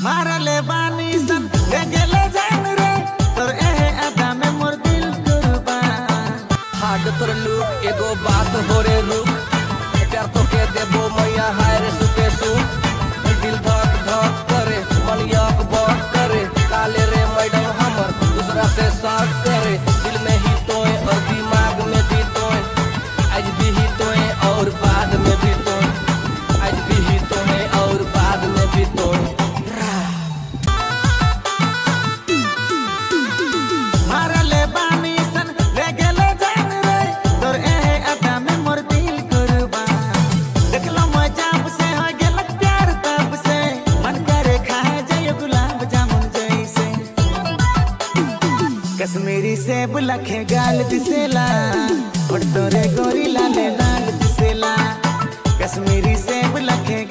मारले बानी सन ले गेले जान रे तोर एहे अदा में मोर दिल कुर्बान। हाड तोर लुक एगो बात हो रे रुक, प्यार तो के देबो मैया हाय रे सुके सुख। दिल धक धक करे मन यक बक करे, काले रे मैडम हमर दूसरा से साथ करे। दिल में ही तोए और दिमाग में भी तोए, आज भी ही तोए और बाद में भी तोए, आज भी ही तोए और बाद में भी तोए। मारले बानी सन ले गेले जान रे तोर एहे अदा में मोर दिल कुर्बान। देखलो मैं जब से हो गेल प्यार तब से मन करे खाए जाए गुलाब जामुन जैसे। कश्मीरी सेब लखे गाल दिसेला और तोरे गोरी लाले लाल दिसेला। कश्मीरी सेब लखे